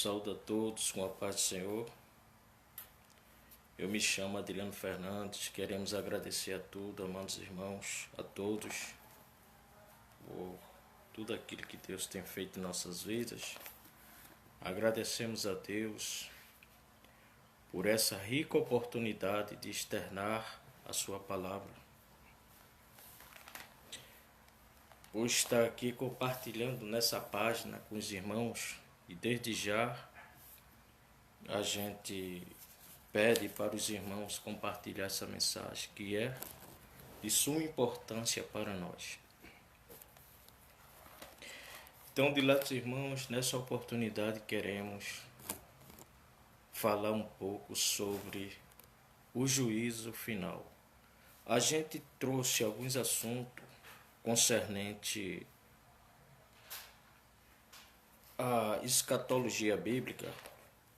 Saúdo a todos com a paz do Senhor. Eu me chamo Adriano Fernandes. Queremos agradecer a tudo, amados irmãos, a todos, por tudo aquilo que Deus tem feito em nossas vidas. Agradecemos a Deus por essa rica oportunidade de externar a sua palavra, por estar aqui compartilhando nessa página com os irmãos. E desde já a gente pede para os irmãos compartilhar essa mensagem que é de suma importância para nós. Então, diletos irmãos, nessa oportunidade queremos falar um pouco sobre o juízo final. A gente trouxe alguns assuntos concernentes a escatologia bíblica,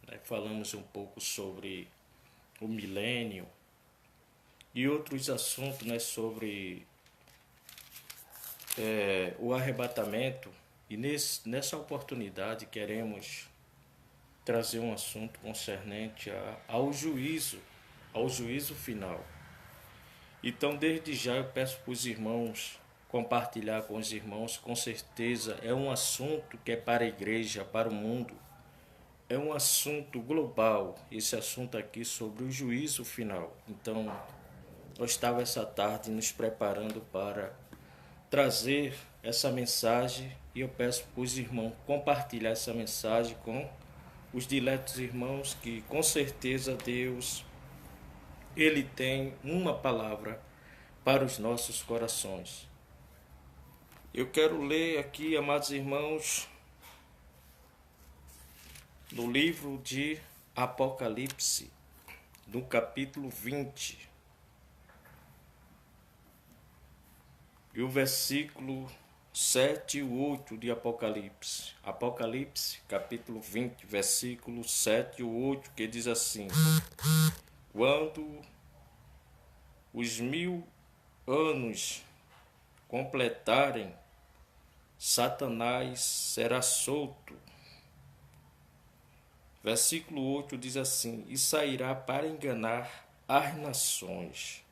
né? Falamos um pouco sobre o milênio e outros assuntos, né? Sobre o arrebatamento. E nessa oportunidade queremos trazer um assunto concernente ao juízo final. Então, desde já eu peço para os irmãos compartilhar com os irmãos. Com certeza é um assunto que é para a igreja, para o mundo. É um assunto global, esse assunto aqui sobre o juízo final. Então, nós estávamos essa tarde nos preparando para trazer essa mensagem e eu peço para os irmãos compartilhar essa mensagem com os diletos irmãos, que com certeza Deus, Ele tem uma palavra para os nossos corações. Eu quero ler aqui, amados irmãos, no livro de Apocalipse, no capítulo 20, e o versículo 7 e 8 de Apocalipse. Apocalipse, capítulo 20, versículo 7 e 8, que diz assim: quando os 1000 anos completarem, Satanás será solto. Versículo 8 diz assim: e sairá para enganar as nações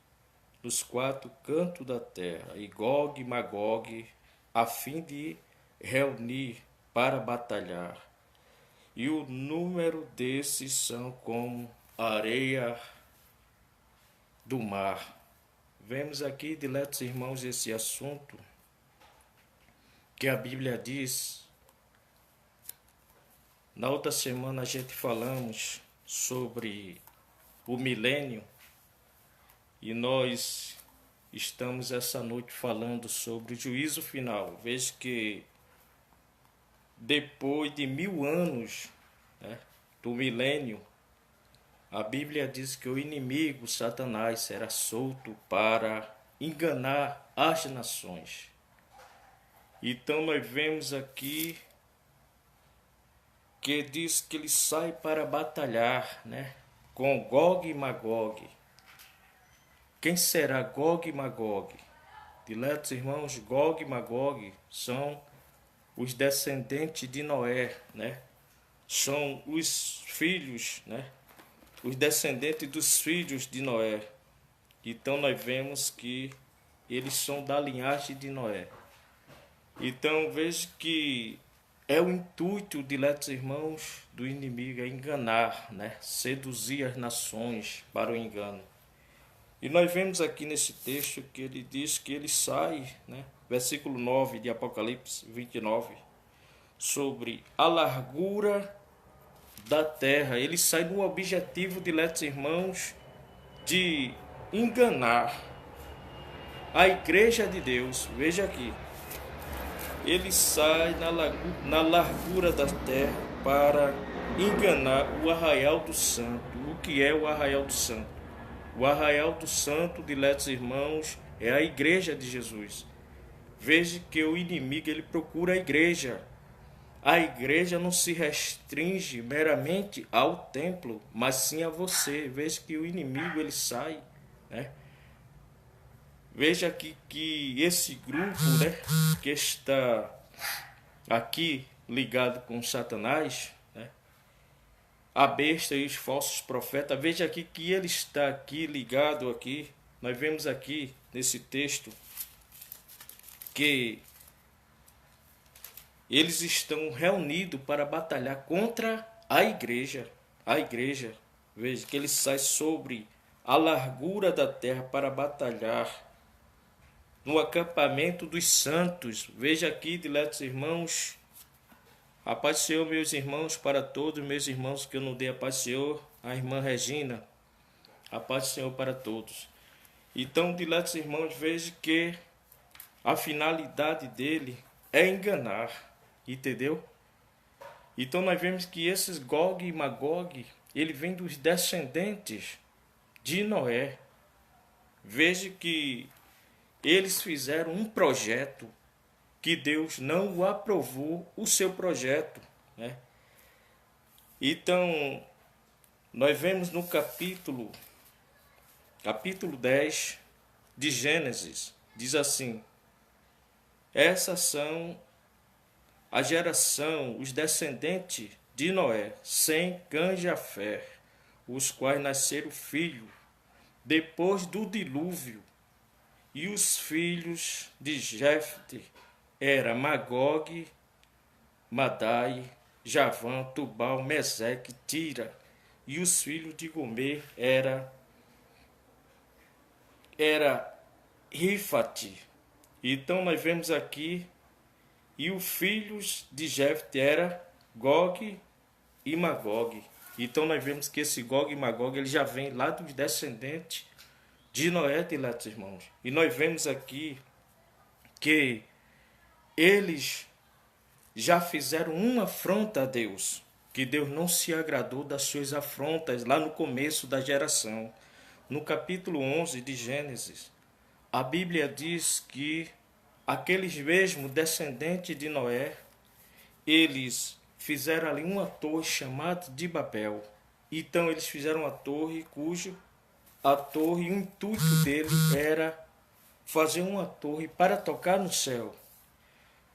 dos 4 cantos da terra, e Gog e Magog, a fim de reunir para batalhar. E o número desses são como a areia do mar. Vemos aqui, diletos irmãos, esse assunto que a Bíblia diz. Na outra semana a gente falamos sobre o milênio e nós estamos essa noite falando sobre o juízo final. Veja que depois de 1000 anos, né, do milênio, a Bíblia diz que o inimigo, Satanás, será solto para enganar as nações. Então nós vemos aqui que diz que ele sai para batalhar, né, com Gog e Magog. Quem será Gog e Magog? Diletos irmãos, Gog e Magog são os descendentes de Noé, né? São os filhos, né? Os descendentes dos filhos de Noé. Então nós vemos que eles são da linhagem de Noé. Então veja que é o intuito, diletos irmãos, do inimigo, é enganar, né? Seduzir as nações para o engano. E nós vemos aqui nesse texto que ele diz que ele sai, né? Versículo 9 de Apocalipse 29, sobre a largura da terra. Ele sai no objetivo, diletos irmãos, de enganar a igreja de Deus. Veja aqui. Ele sai na largura da terra para enganar o arraial do santo. O que é o arraial do santo? O arraial do santo, diletos irmãos, é a igreja de Jesus. Veja que o inimigo, ele procura a igreja. A igreja não se restringe meramente ao templo, mas sim a você. Veja que o inimigo, ele sai, né? Veja aqui que esse grupo, né, que está aqui ligado com Satanás, né, a besta e os falsos profetas. Veja aqui que ele está aqui ligado aqui. Nós vemos aqui nesse texto que eles estão reunidos para batalhar contra a igreja. A igreja, veja que ele sai sobre a largura da terra para batalhar no acampamento dos santos. Veja aqui, diletos irmãos, a paz do Senhor, meus irmãos, para todos meus irmãos que eu não dei a paz do Senhor, a irmã Regina, a paz do Senhor para todos. Então, diletos irmãos, veja que a finalidade dele é enganar, entendeu? Então nós vemos que esses Gog e Magog, ele vem dos descendentes de Noé. Veja que eles fizeram um projeto que Deus não o aprovou o seu projeto, né? Então, nós vemos no capítulo 10 de Gênesis, diz assim: essas são a geração, os descendentes de Noé, Sem, Cã e Jafé, os quais nasceram filhos depois do dilúvio. E os filhos de Jefte eram Magog, Madai, Javã, Tubal, Meseque, Tira. E os filhos de Gomer era Rifate. Então nós vemos aqui, e os filhos de Jefte era Gog e Magog. Então nós vemos que esse Gog e Magog ele já vem lá dos descendentes de Noé, diletos irmãos. E nós vemos aqui que eles já fizeram uma afronta a Deus, que Deus não se agradou das suas afrontas lá no começo da geração. No capítulo 11 de Gênesis, a Bíblia diz que aqueles mesmos descendentes de Noé, eles fizeram ali uma torre chamada de Babel. Então eles fizeram uma torre o intuito dele era fazer uma torre para tocar no céu.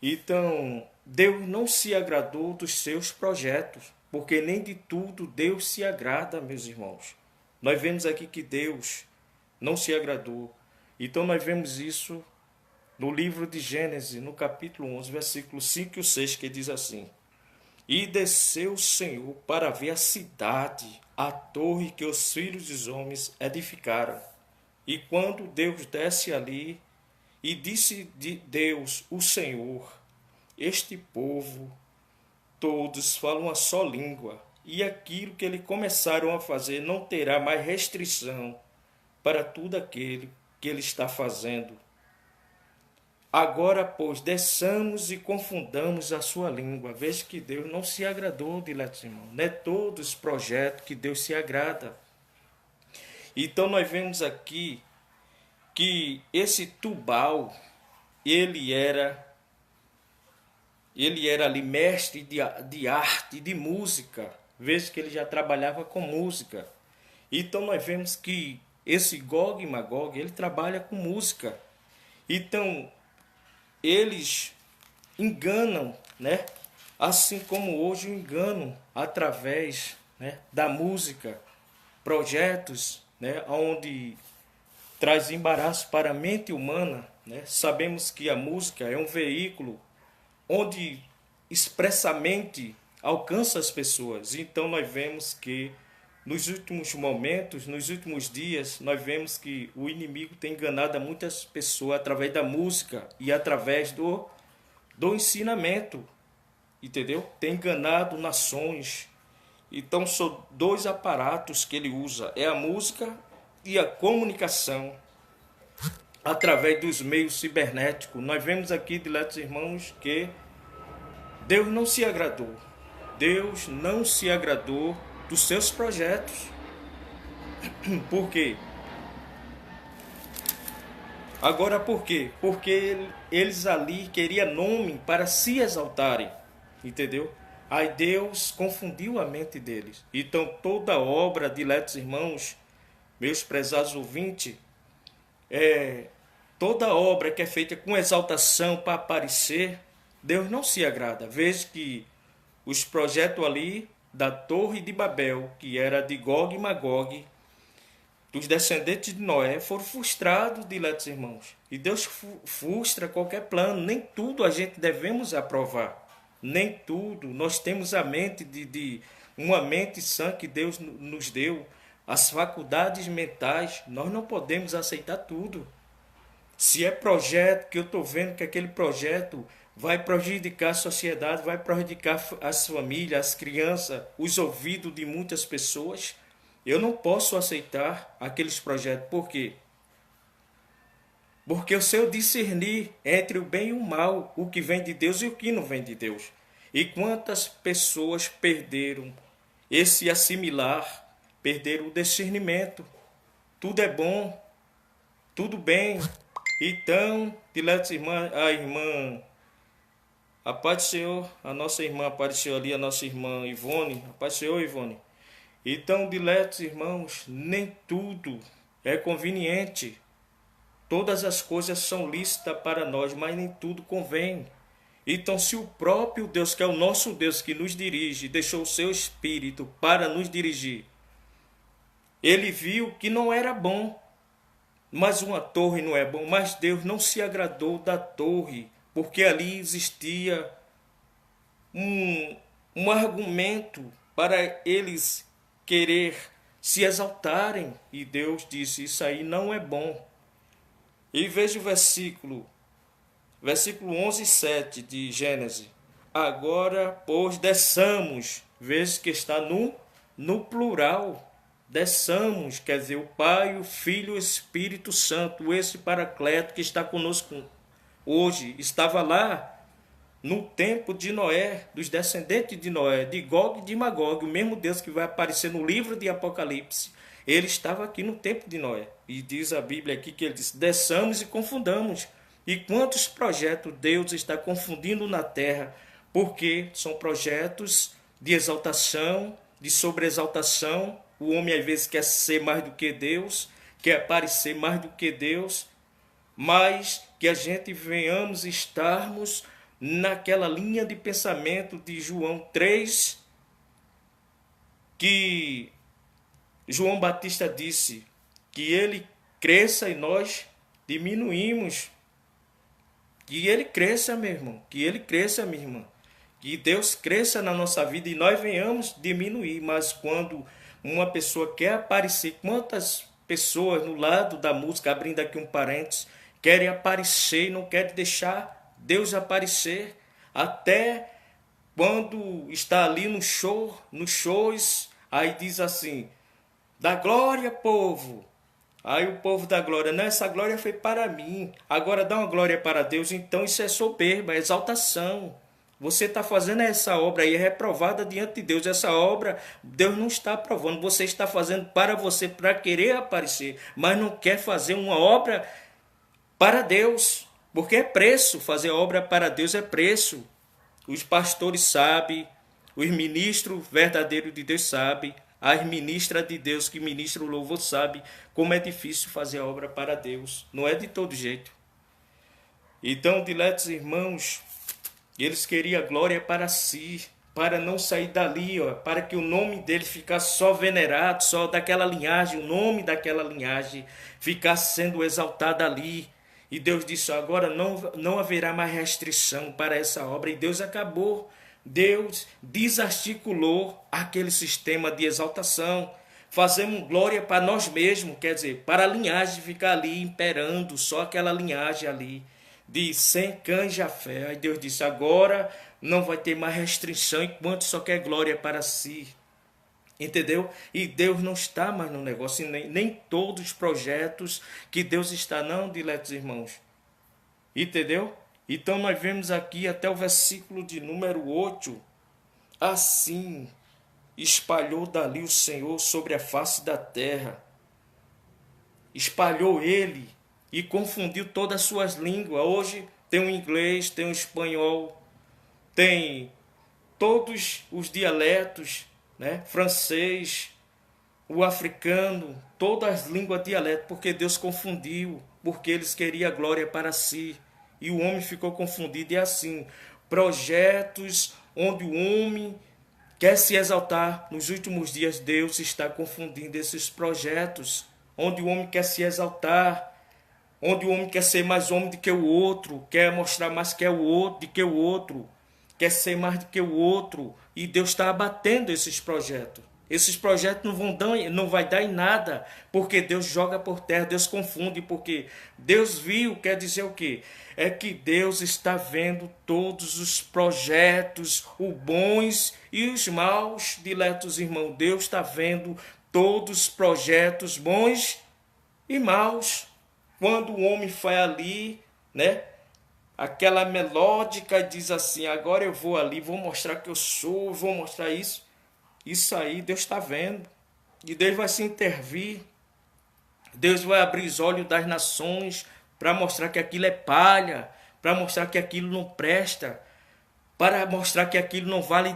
Então, Deus não se agradou dos seus projetos, porque nem de tudo Deus se agrada, meus irmãos. Nós vemos aqui que Deus não se agradou. Então, nós vemos isso no livro de Gênesis, no capítulo 11, versículos 5 e 6, que diz assim: e desceu o Senhor para ver a cidade, a torre que os filhos dos homens edificaram. E quando Deus desce ali, e disse de Deus, o Senhor: este povo, todos falam uma só língua, e aquilo que eles começaram a fazer não terá mais restrição para tudo aquele que ele está fazendo. Agora, pois, desçamos e confundamos a sua língua. Veja que Deus não se agradou, diletos irmãos. Não é todos os projetos que Deus se agrada. Então, nós vemos aqui que esse Tubal, ele era ali mestre de arte, de música. Veja que ele já trabalhava com música. Então, nós vemos que esse Gog e Magog, ele trabalha com música. Então, eles enganam, né? Assim como hoje o enganam através, né, da música, projetos, né, onde traz embaraço para a mente humana, né? Sabemos que a música é um veículo onde expressamente alcança as pessoas. Então nós vemos que nos últimos momentos, nos últimos dias, nós vemos que o inimigo tem enganado a muitas pessoas através da música e através do ensinamento, entendeu? Tem enganado nações. Então são dois aparatos que ele usa, é a música e a comunicação através dos meios cibernéticos. Nós vemos aqui, diletos irmãos, que Deus não se agradou. Deus não se agradou dos seus projetos. Por quê? Agora por quê? Porque eles ali queriam nome para se exaltarem, entendeu? Aí Deus confundiu a mente deles. Então toda obra, diletos irmãos, meus prezados ouvintes, toda obra que é feita com exaltação para aparecer, Deus não se agrada. Veja que os projetos ali da Torre de Babel, que era de Gog e Magog, dos descendentes de Noé, foram frustrados, diletos irmãos. E Deus frustra qualquer plano. Nem tudo a gente devemos aprovar. Nem tudo. Nós temos a mente de uma mente sã que Deus nos deu. As faculdades mentais, nós não podemos aceitar tudo. Se é projeto que eu estou vendo que aquele projeto vai prejudicar a sociedade, vai prejudicar as famílias, as crianças, os ouvidos de muitas pessoas, eu não posso aceitar aqueles projetos. Por quê? Porque se eu discernir entre o bem e o mal, o que vem de Deus e o que não vem de Deus. E quantas pessoas perderam esse assimilar, perderam o discernimento. Tudo é bom, tudo bem. Então, diletos irmãs, a paz do Senhor, a nossa irmã apareceu ali, a nossa irmã Ivone, a paz do Senhor, Ivone. Então, diletos irmãos, nem tudo é conveniente. Todas as coisas são lícitas para nós, mas nem tudo convém. Então, se o próprio Deus, que é o nosso Deus que nos dirige, deixou o seu Espírito para nos dirigir, ele viu que não era bom. Mas uma torre não é bom, mas Deus não se agradou da torre, porque ali existia um argumento para eles querer se exaltarem. E Deus disse, isso aí não é bom. E veja o versículo 11, 7 de Gênesis. Agora, pois, desçamos, veja que está no plural. Desçamos, quer dizer, o Pai, o Filho e o Espírito Santo, esse Paracleto que está conosco hoje, estava lá no tempo de Noé, dos descendentes de Noé, de Gog e de Magog, o mesmo Deus que vai aparecer no livro de Apocalipse, ele estava aqui no tempo de Noé. E diz a Bíblia aqui que ele disse, desçamos e confundamos. E quantos projetos Deus está confundindo na terra, porque são projetos de exaltação, de sobreexaltação. O homem às vezes quer ser mais do que Deus, quer aparecer mais do que Deus, mas que a gente venhamos estarmos naquela linha de pensamento de João 3, que João Batista disse que ele cresça e nós diminuímos. Que ele cresça, meu irmão, que ele cresça, minha irmã. Que Deus cresça na nossa vida e nós venhamos diminuir. Mas quando uma pessoa quer aparecer, quantas pessoas no lado da música, abrindo aqui um parênteses, querem aparecer e não querem deixar Deus aparecer, até quando está ali no show, nos shows, aí diz assim, dá glória, povo. Aí o povo dá glória, não, essa glória foi para mim, agora dá uma glória para Deus. Então isso é soberba, é exaltação. Você está fazendo essa obra aí, é reprovada diante de Deus. Essa obra, Deus não está aprovando. Você está fazendo para você, para querer aparecer, mas não quer fazer uma obra para Deus. Porque é preço, fazer obra para Deus é preço. Os pastores sabem, os ministros verdadeiros de Deus sabem, as ministras de Deus que ministram o louvor sabem como é difícil fazer obra para Deus. Não é de todo jeito. Então, diletos irmãos, eles queriam glória para si, para não sair dali, para que o nome dele ficasse só venerado, só daquela linhagem, o nome daquela linhagem ficasse sendo exaltado ali. E Deus disse, agora não haverá mais restrição para essa obra. E Deus acabou. Deus desarticulou aquele sistema de exaltação. Fazemos glória para nós mesmos, quer dizer, para a linhagem ficar ali imperando, só aquela linhagem ali de Sem, Cã e Jafé. Aí Deus disse, agora não vai ter mais restrição enquanto só quer glória para si. Entendeu? E Deus não está mais no negócio, nem todos os projetos que Deus está, não, diletos irmãos. Entendeu? Então nós vemos aqui até o versículo de número 8. Assim espalhou dali o Senhor sobre a face da terra. Espalhou ele e confundiu todas as suas línguas. Hoje tem o inglês, tem o espanhol, tem todos os dialetos, né? Francês, o africano, todas as línguas dialetos, porque Deus confundiu, porque eles queriam glória para si. E o homem ficou confundido. E assim, projetos onde o homem quer se exaltar. Nos últimos dias, Deus está confundindo esses projetos, onde o homem quer se exaltar, onde o homem quer ser mais homem do que o outro, quer mostrar mais que é o outro, do que o outro, quer ser mais do que o outro, e Deus está abatendo esses projetos. Esses projetos não vai dar em nada, porque Deus joga por terra, Deus confunde, porque Deus viu, quer dizer o quê? É que Deus está vendo todos os projetos, os bons e os maus, diletos irmãos. Deus está vendo todos os projetos bons e maus. Quando o homem vai ali, né? Aquela melódica diz assim, agora eu vou ali, vou mostrar que eu sou, vou mostrar isso. Isso aí Deus está vendo. E Deus vai se intervir. Deus vai abrir os olhos das nações para mostrar que aquilo é palha, para mostrar que aquilo não presta, para mostrar que aquilo não vale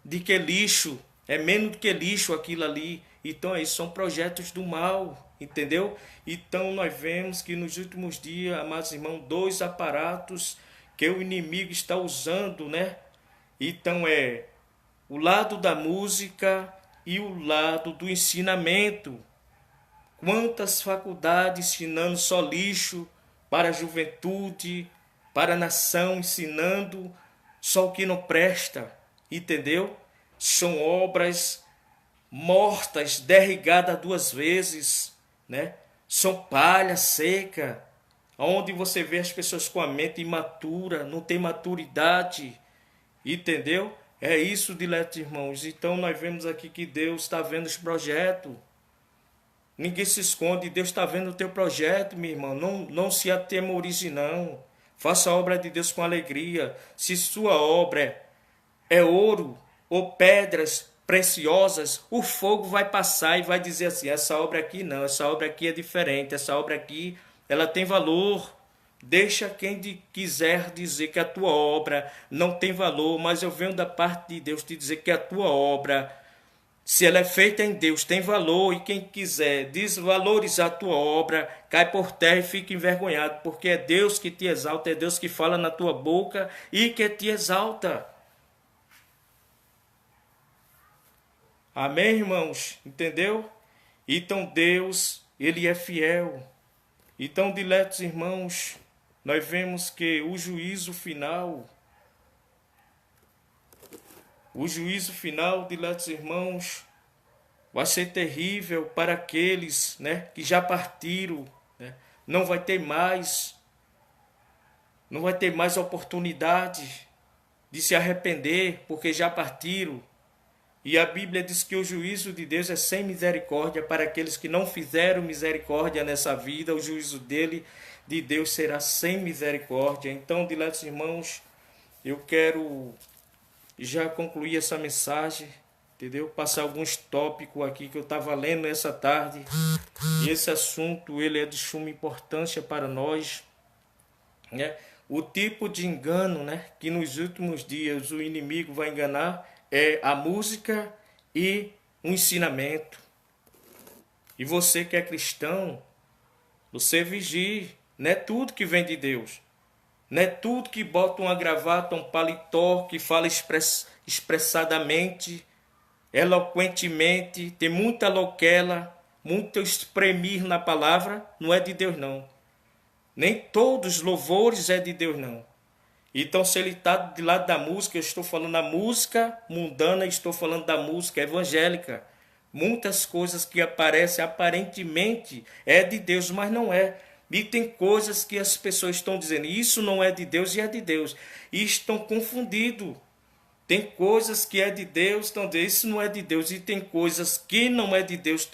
de que lixo, é menos do que lixo aquilo ali. Então, isso são projetos do mal, entendeu? Então, nós vemos que nos últimos dias, amados irmãos, dois aparatos que o inimigo está usando, né? Então, o lado da música e o lado do ensinamento. Quantas faculdades ensinando só lixo para a juventude, para a nação, ensinando só o que não presta, entendeu? São obras mortas, derrigadas duas vezes, né? São palha seca, onde você vê as pessoas com a mente imatura, não tem maturidade, entendeu? É isso, diletos irmãos. Então nós vemos aqui que Deus está vendo os projetos. Ninguém se esconde, Deus está vendo o teu projeto, meu irmão. Não se atemorize, não. Faça a obra de Deus com alegria. Se sua obra é ouro ou pedras preciosas, o fogo vai passar e vai dizer assim, essa obra aqui não, essa obra aqui é diferente, essa obra aqui, ela tem valor. Deixa quem quiser dizer que a tua obra não tem valor, mas eu venho da parte de Deus te dizer que a tua obra, se ela é feita em Deus, tem valor, e quem quiser desvalorizar a tua obra, cai por terra e fica envergonhado, porque é Deus que te exalta, é Deus que fala na tua boca e que te exalta. Amém, irmãos? Entendeu? Então Deus, Ele é fiel. Então, diletos irmãos, nós vemos que o juízo final, diletos irmãos, vai ser terrível para aqueles, né, que já partiram, né? Não vai ter mais oportunidade de se arrepender, porque já partiram. E a Bíblia diz que o juízo de Deus é sem misericórdia para aqueles que não fizeram misericórdia nessa vida. O juízo de Deus será sem misericórdia. Então, diletos irmãos, eu quero já concluir essa mensagem, entendeu? Passar alguns tópicos aqui que eu estava lendo essa tarde. E esse assunto ele é de suma importância para nós, né? O tipo de engano, né, que nos últimos dias o inimigo vai enganar é a música e o ensinamento. E você que é cristão, você vigie. Não é tudo que vem de Deus. Não é tudo que bota uma gravata, um paletó, que fala expressadamente, eloquentemente, tem muita loquela, muito espremir na palavra, não é de Deus não. Nem todos os louvores é de Deus não. Então, se ele está de lado da música, eu estou falando da música mundana, estou falando da música evangélica. Muitas coisas que aparecem aparentemente é de Deus, mas não é. E tem coisas que as pessoas estão dizendo, isso não é de Deus e é de Deus. E estão confundidos. Tem coisas que é de Deus, estão dizendo, isso não é de Deus. E tem coisas que não é de Deus,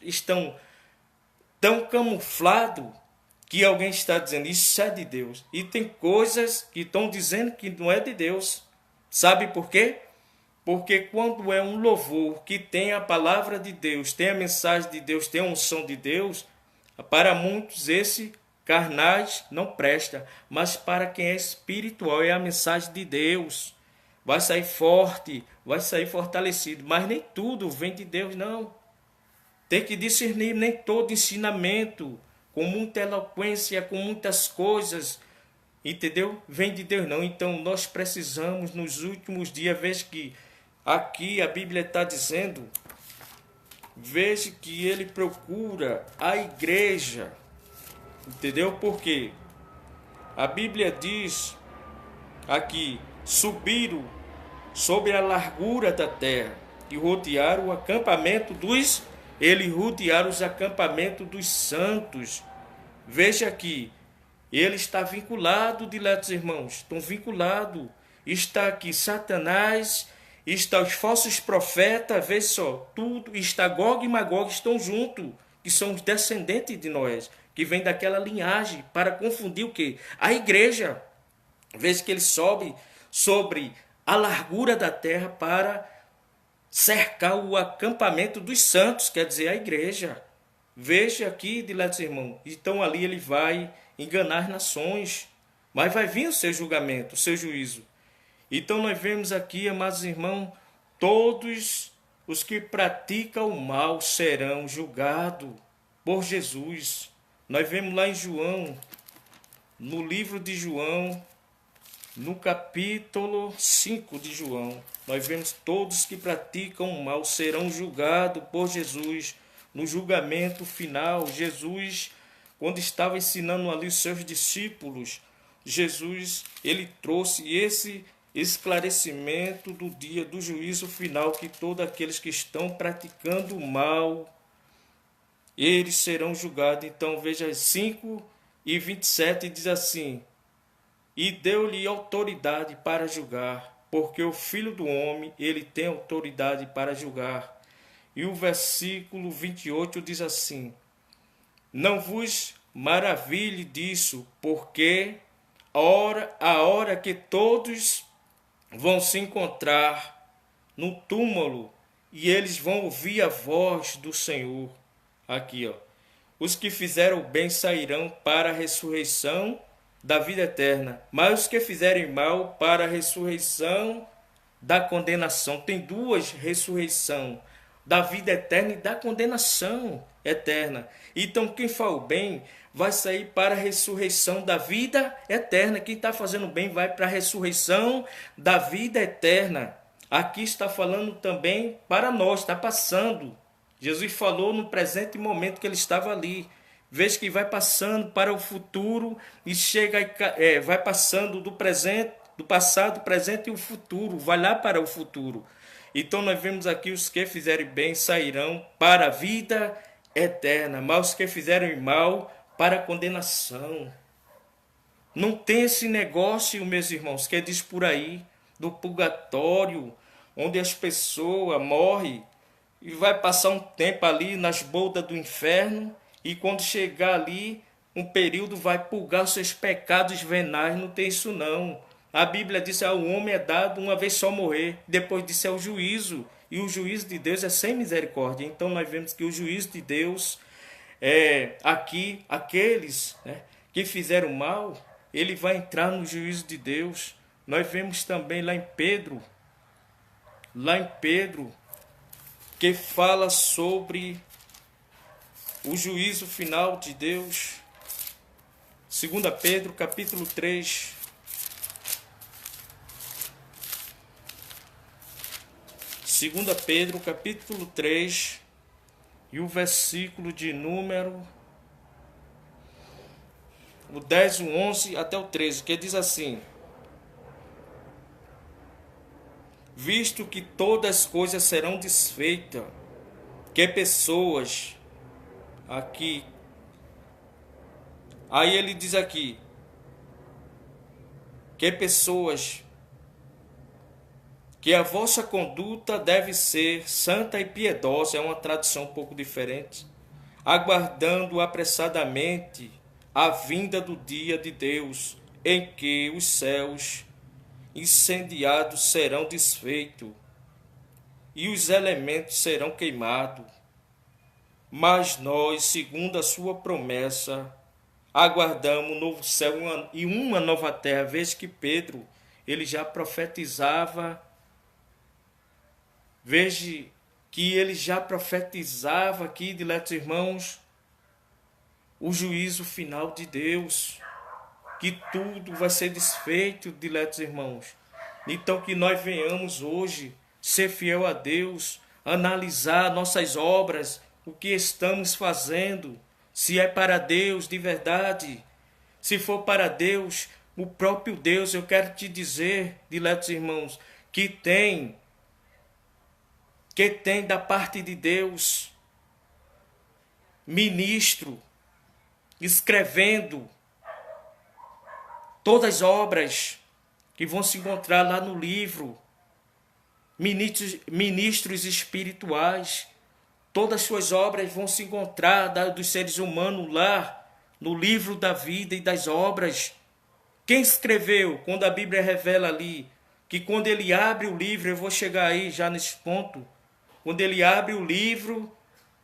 estão tão camuflado que alguém está dizendo, isso é de Deus. E tem coisas que estão dizendo que não é de Deus. Sabe por quê? Porque quando é um louvor que tem a palavra de Deus, tem a mensagem de Deus, tem a unção de Deus, para muitos esse carnais não presta, mas para quem é espiritual é a mensagem de Deus. Vai sair forte, vai sair fortalecido, mas nem tudo vem de Deus não. Tem que discernir, nem todo ensinamento com muita eloquência, com muitas coisas, entendeu? Vem de Deus não. Então nós precisamos nos últimos dias, veja que aqui a Bíblia está dizendo, veja que ele procura a igreja. Entendeu? Porque a Bíblia diz aqui, subiram sobre a largura da terra e rodearam o acampamento dos... Ele rodearam os acampamentos dos santos. Veja aqui, ele está vinculado, diletos irmãos, estão vinculados. Está aqui Satanás, está os falsos profetas, veja só, tudo, está Gog e Magog, estão juntos, que são os descendentes de Noé, que vem daquela linhagem, para confundir o quê? A igreja. Veja que ele sobe sobre a largura da terra para cercar o acampamento dos santos, quer dizer, a igreja. Veja aqui, diletos irmãos, então ali ele vai enganar as nações, mas vai vir o seu julgamento, o seu juízo. Então nós vemos aqui, amados irmãos, todos os que praticam o mal serão julgados por Jesus. Nós vemos lá em João, no livro de João, no capítulo 5 de João, nós vemos todos que praticam o mal serão julgados por Jesus no julgamento final. Jesus, quando estava ensinando ali os seus discípulos, Jesus, ele trouxe esse esclarecimento do dia do juízo final, que todos aqueles que estão praticando o mal, eles serão julgados. Então veja 5:27 diz assim: e deu-lhe autoridade para julgar, porque o Filho do Homem, ele tem autoridade para julgar. E o versículo 28 diz assim: não vos maravilhe disso, porque a hora que todos vão se encontrar no túmulo, e eles vão ouvir a voz do Senhor. Aqui, ó. Os que fizeram bem sairão para a ressurreição da vida eterna, mas os que fizerem mal para a ressurreição da condenação. Tem duas ressurreições, da vida eterna e da condenação eterna. Então quem faz o bem vai sair para a ressurreição da vida eterna. Quem está fazendo bem vai para a ressurreição da vida eterna. Aqui está falando também para nós, está passando. Jesus falou no presente momento que ele estava ali. Veja que vai passando para o futuro e chega, vai passando do presente, do passado, presente e o futuro, vai lá para o futuro. Então nós vemos aqui os que fizerem bem sairão para a vida eterna, mas os que fizerem mal para a condenação. Não tem esse negócio, meus irmãos, que diz por aí, do purgatório, onde as pessoas morrem e vai passar um tempo ali nas boldas do inferno, e quando chegar ali, um período vai purgar os seus pecados venais. Não tem isso não. A Bíblia diz que o homem é dado uma vez só morrer, depois disso é o juízo, e o juízo de Deus é sem misericórdia. Então nós vemos que o juízo de Deus, aqui, aqueles, né, que fizeram mal, ele vai entrar no juízo de Deus. Nós vemos também lá em Pedro, que fala sobre o juízo final de Deus. 2 Pedro, capítulo 3. 2 Pedro, capítulo 3, e o versículo de número o 10, o 11 até o 13, que diz assim: visto que todas as coisas serão desfeitas, que pessoas aqui, aí ele diz aqui, que pessoas, que a vossa conduta deve ser santa e piedosa, é uma tradução um pouco diferente, aguardando apressadamente a vinda do dia de Deus, em que os céus incendiados serão desfeitos e os elementos serão queimados. Mas nós, segundo a sua promessa, aguardamos um novo céu e uma nova terra. Veja que Pedro, ele já profetizava. Veja que ele já profetizava aqui, diletos irmãos, o juízo final de Deus, que tudo vai ser desfeito, diletos irmãos. Então que nós venhamos hoje ser fiel a Deus, analisar nossas obras, o que estamos fazendo, se é para Deus de verdade. Se for para Deus, o próprio Deus, eu quero te dizer, diletos irmãos, que tem da parte de Deus ministro escrevendo todas as obras que vão se encontrar lá no livro, ministros espirituais, todas as suas obras vão se encontrar dos seres humanos lá no livro da vida e das obras. Quem escreveu? Quando a Bíblia revela ali que quando ele abre o livro, eu vou chegar aí já nesse ponto, quando ele abre o livro,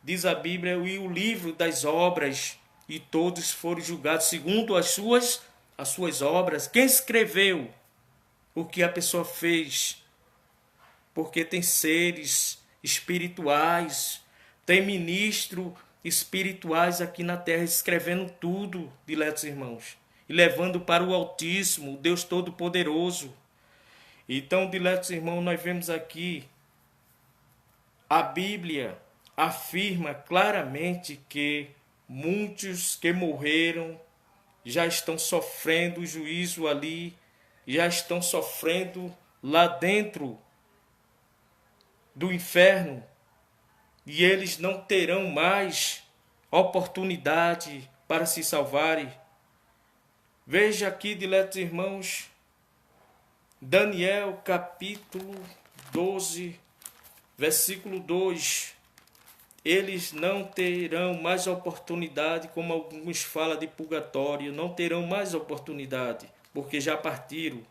diz a Bíblia, e o livro das obras, e todos foram julgados segundo as suas obras. Quem escreveu o que a pessoa fez? Porque tem seres espirituais, tem ministros espirituais aqui na terra escrevendo tudo, diletos irmãos, e levando para o Altíssimo, o Deus Todo-Poderoso. Então, diletos irmãos, nós vemos aqui a Bíblia afirma claramente que muitos que morreram já estão sofrendo o juízo ali, já estão sofrendo lá dentro do inferno, e eles não terão mais oportunidade para se salvarem. Veja aqui, diletos irmãos, Daniel capítulo 12, versículo 2. Eles não terão mais oportunidade, como alguns falam de purgatório, não terão mais oportunidade, porque já partiram.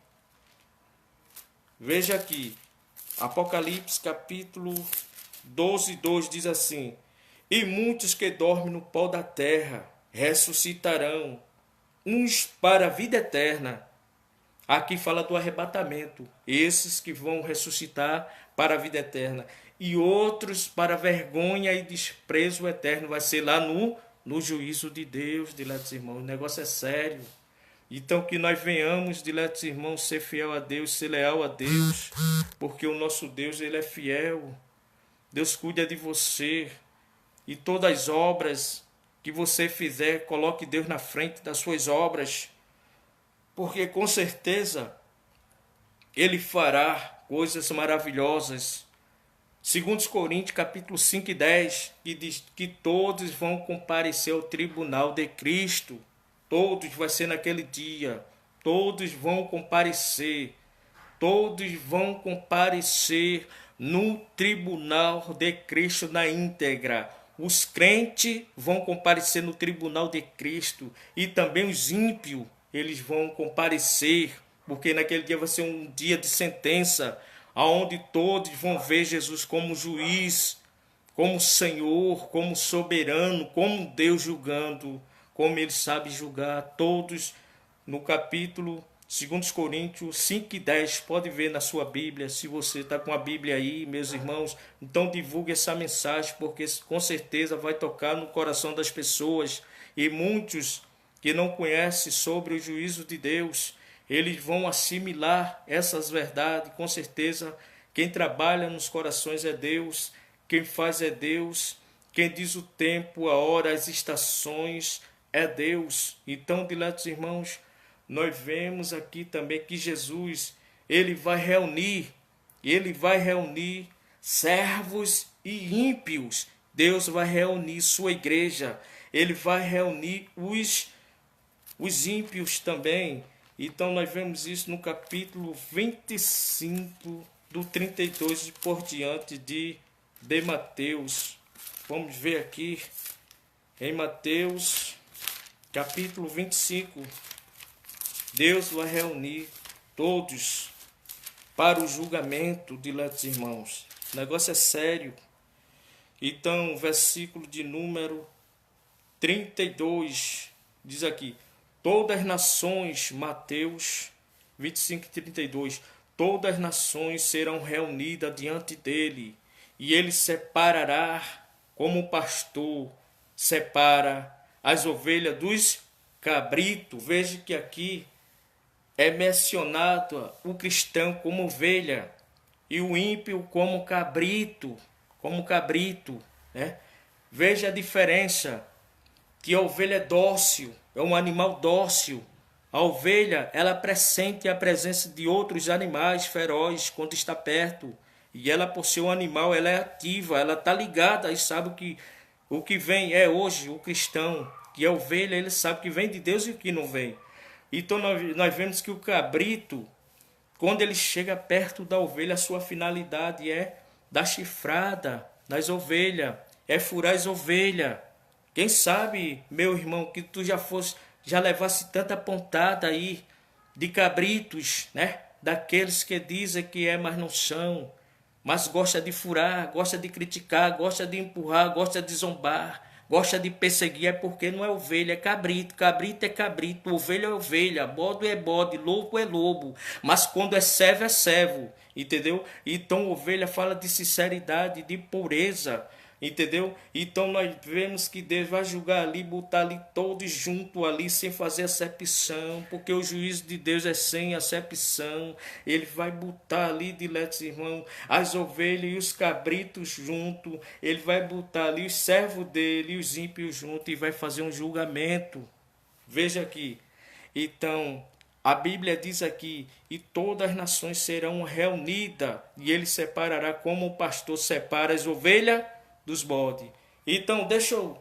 Veja aqui, Apocalipse capítulo 12, 2 diz assim: e muitos que dormem no pó da terra ressuscitarão, uns para a vida eterna. Aqui fala do arrebatamento, esses que vão ressuscitar para a vida eterna, e outros para vergonha e desprezo eterno, vai ser lá no juízo de Deus, diletos irmãos. O negócio é sério. Então que nós venhamos, diletos irmãos, ser fiel a Deus, ser leal a Deus, porque o nosso Deus, ele é fiel. Deus cuida de você, e todas as obras que você fizer, coloque Deus na frente das suas obras, porque com certeza ele fará coisas maravilhosas. Segundo Coríntios capítulo 5 e 10, que diz que todos vão comparecer ao tribunal de Cristo. Todos, vai ser naquele dia, todos vão comparecer no tribunal de Cristo na íntegra. Os crentes vão comparecer no tribunal de Cristo, e também os ímpios, eles vão comparecer, porque naquele dia vai ser um dia de sentença, onde todos vão ver Jesus como juiz, como Senhor, como soberano, como Deus julgando, como ele sabe julgar todos. No capítulo 2 Coríntios 5 e 10, pode ver na sua Bíblia, se você está com a Bíblia aí, meus irmãos, então divulgue essa mensagem, porque com certeza vai tocar no coração das pessoas, e muitos que não conhecem sobre o juízo de Deus, eles vão assimilar essas verdades. Com certeza, quem trabalha nos corações é Deus, quem faz é Deus, quem diz o tempo, a hora, as estações é Deus. Então, diletos irmãos, nós vemos aqui também que Jesus, ele vai reunir servos e ímpios. Deus vai reunir sua igreja, ele vai reunir os ímpios também. Então nós vemos isso no capítulo 25, do 32 por diante de Mateus. Vamos ver aqui em Mateus, capítulo 25. Deus vai reunir todos para o julgamento, diletos irmãos. O negócio é sério. Então, versículo de número 32, diz aqui: todas as nações, Mateus 25 e 32, todas as nações serão reunidas diante dele, e ele separará, como o pastor separa as ovelhas dos cabritos. Veja que aqui é mencionado o cristão como ovelha. e o ímpio como cabrito, né? Veja a diferença, que a ovelha é dócil, é um animal dócil. A ovelha, ela pressente a presença de outros animais ferozes quando está perto. E ela, por ser um animal, ela é ativa, ela está ligada e sabe o que vem é hoje, o cristão, que é ovelha, ele sabe que vem de Deus e o que não vem. Então nós vemos que o cabrito, quando ele chega perto da ovelha, a sua finalidade é dar chifrada nas ovelhas, é furar as ovelhas. Quem sabe, meu irmão, que tu já levasse tanta pontada aí de cabritos, né? Daqueles que dizem que é, mas não são. Mas gosta de furar, gosta de criticar, gosta de empurrar, gosta de zombar, gosta de perseguir, é porque não é ovelha, é cabrito. Cabrito é cabrito, ovelha é ovelha, bode é bode, lobo é lobo. Mas quando é servo, entendeu? Então ovelha fala de sinceridade, de pureza. Entendeu? Então nós vemos que Deus vai julgar ali, botar ali todos juntos ali, sem fazer acepção, porque o juízo de Deus é sem acepção. Ele vai botar ali, diletos irmãos, as ovelhas e os cabritos juntos. Ele vai botar ali os servos dele e os ímpios juntos e vai fazer um julgamento. Veja aqui. Então, a Bíblia diz aqui, e todas as nações serão reunidas, e ele separará como o pastor separa as ovelhas dos bodes. Então, deixa eu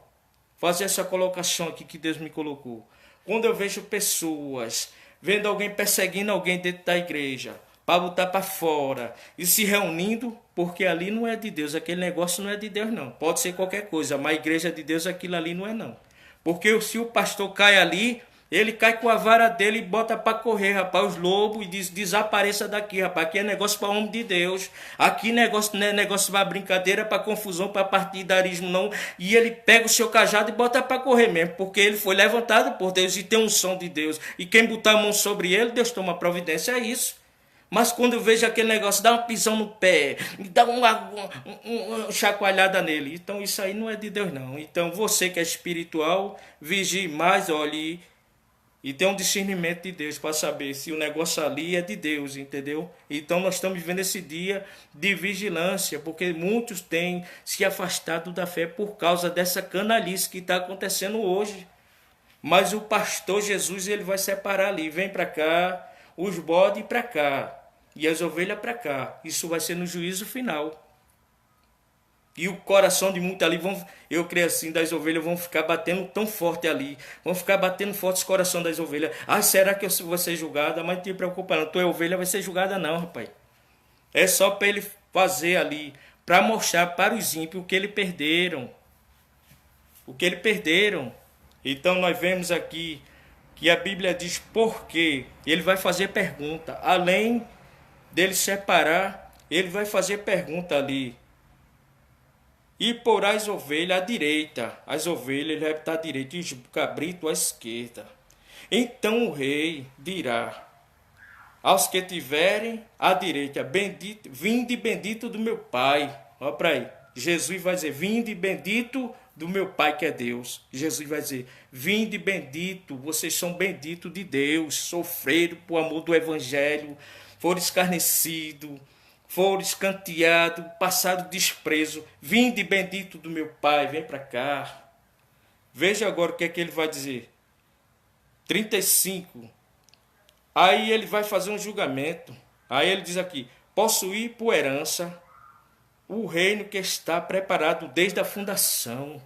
fazer essa colocação aqui que Deus me colocou. Quando eu vejo pessoas vendo alguém perseguindo alguém dentro da igreja, para botar para fora e se reunindo, porque ali não é de Deus, aquele negócio não é de Deus não. Pode ser qualquer coisa, mas a igreja de Deus aquilo ali não é não. Porque se o pastor cai ali, ele cai com a vara dele e bota para correr, rapaz, os lobos, e diz, desapareça daqui, rapaz, aqui é negócio para homem de Deus, aqui negócio não é negócio para brincadeira, para confusão, para partidarismo não, e ele pega o seu cajado e bota para correr mesmo, porque ele foi levantado por Deus e tem um som de Deus, e quem botar a mão sobre ele, Deus toma providência, é isso. Mas quando eu vejo aquele negócio, dá uma pisão no pé, dá uma chacoalhada nele, então isso aí não é de Deus não. Então você que é espiritual, vigie mais, olhe, e tem um discernimento de Deus para saber se o negócio ali é de Deus, entendeu? Então nós estamos vivendo esse dia de vigilância, porque muitos têm se afastado da fé por causa dessa canalice que está acontecendo hoje. Mas o pastor Jesus, ele vai separar ali, vem para cá, os bodes para cá e as ovelhas para cá. Isso vai ser no juízo final. E o coração de muitos ali, eu creio assim, das ovelhas vão ficar batendo tão forte ali. Vão ficar batendo forte os corações das ovelhas. Ah, será que eu vou ser julgada? Mas não te preocupa não, tua ovelha vai ser julgada não, rapaz. É só para ele fazer ali, para mostrar para os ímpios o que eles perderam. O que eles perderam. Então nós vemos aqui que a Bíblia diz por quê. Ele vai fazer pergunta. Além dele separar, ele vai fazer pergunta ali. E porá as ovelhas à direita. As ovelhas ele vai estar à direita e os cabritos à esquerda. Então o rei dirá aos que tiverem à direita, bendito, vinde bendito do meu Pai. Olha para aí. Jesus vai dizer, vinde bendito do meu Pai que é Deus. Jesus vai dizer, vinde bendito, vocês são benditos de Deus, sofreram por amor do Evangelho, foram escarnecidos, foram escanteados, passado desprezo. Vinde bendito do meu Pai, vem para cá. Veja agora o que é que ele vai dizer. 35. Aí ele vai fazer um julgamento. Aí ele diz aqui, possuir por herança o reino que está preparado desde a fundação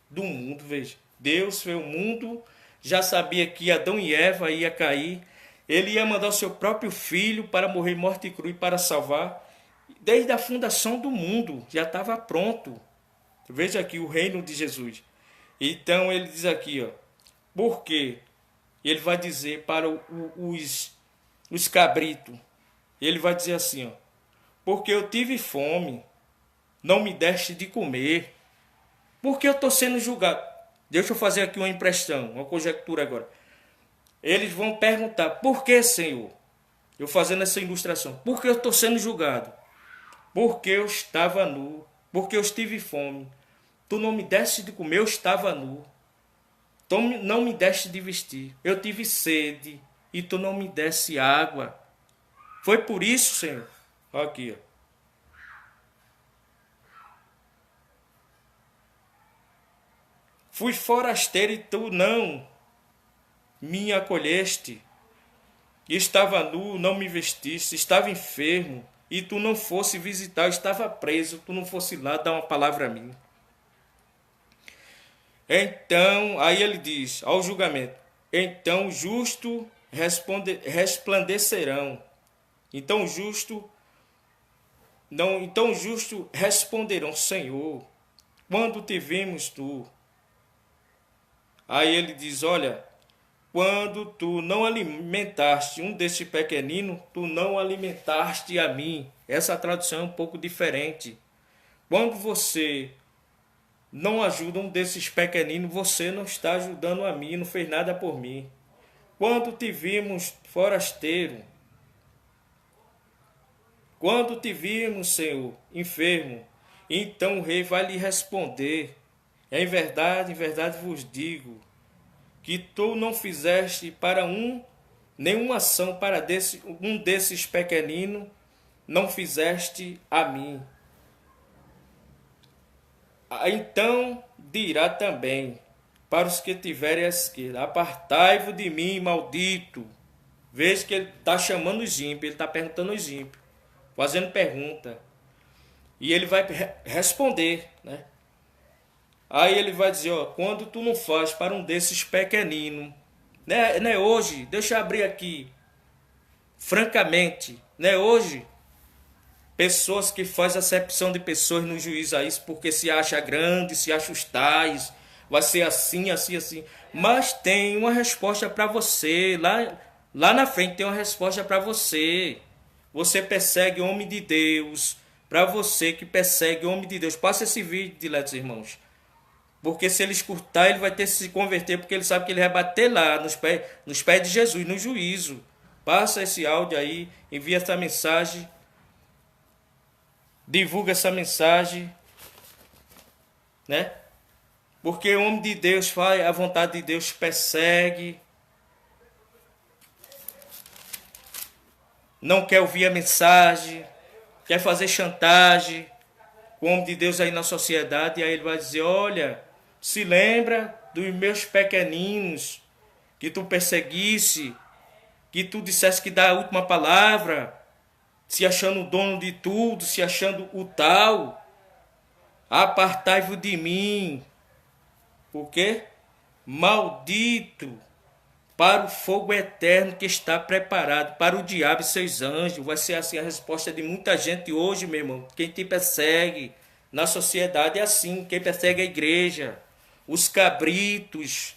do mundo. Veja, Deus fez o mundo, já sabia que Adão e Eva ia cair. Ele ia mandar o seu próprio filho para morrer morte e cruz para salvar. Desde a fundação do mundo, já estava pronto. Veja aqui o reino de Jesus. Então ele diz aqui, ó, por quê? Ele vai dizer para os cabritos, ele vai dizer assim, ó, porque eu tive fome, não me deste de comer, porque eu estou sendo julgado. Deixa eu fazer aqui uma impressão, uma conjectura agora. Eles vão perguntar, por que, Senhor? Eu fazendo essa ilustração, por que eu estou sendo julgado? Porque eu estava nu, porque eu tive fome. Tu não me deste de comer, eu estava nu. Tu não me deste de vestir. Eu tive sede e tu não me deste água. Foi por isso, Senhor. Aqui, ó. Fui forasteiro e tu não me acolheste. Estava nu, não me vestiste. Estava enfermo e tu não fosse visitar. Eu estava preso, tu não fosse lá dar uma palavra a mim. Então, aí ele diz, ao julgamento, então justo resplandecerão. Então justo responderão, Senhor, quando te vimos tu? Aí ele diz, olha, quando tu não alimentaste um desses pequeninos, tu não alimentaste a mim. Essa tradução é um pouco diferente. Quando você não ajuda um desses pequeninos, você não está ajudando a mim, não fez nada por mim. Quando te vimos forasteiro, quando te vimos, Senhor, enfermo, então o rei vai lhe responder, em verdade vos digo, que tu não fizeste para nenhuma ação para um desses pequeninos, não fizeste a mim. Então dirá também para os que tiverem a esquerda, apartai-vos de mim, maldito. Veja que ele está chamando os ímpios, ele está perguntando aos ímpios, fazendo pergunta. E ele vai responder, né? Aí ele vai dizer, ó, quando tu não faz para um desses pequeninos, né hoje, deixa eu abrir aqui, francamente, né hoje, pessoas que fazem acepção de pessoas no juízo a isso, porque se acha grande, se acha os tais, vai ser assim, assim, assim. Mas tem uma resposta para você, lá na frente tem uma resposta para você. Você persegue homem de Deus, para você que persegue homem de Deus. Passa esse vídeo, diletos irmãos. Porque se ele escutar, ele vai ter que se converter, porque ele sabe que ele vai bater lá, nos pés de Jesus, no juízo. Passa esse áudio aí, envia essa mensagem, divulga essa mensagem, né? Porque o homem de Deus faz a vontade de Deus, persegue, não quer ouvir a mensagem, quer fazer chantagem com o homem de Deus aí na sociedade, e aí ele vai dizer, olha, se lembra dos meus pequeninos que tu perseguisse, que tu dissesse que dá a última palavra, se achando o dono de tudo, se achando o tal. Apartai-vos de mim. Por quê? Maldito para o fogo eterno que está preparado para o diabo e seus anjos. Vai ser assim a resposta de muita gente hoje, meu irmão. Quem te persegue na sociedade é assim. Quem persegue a igreja, os cabritos.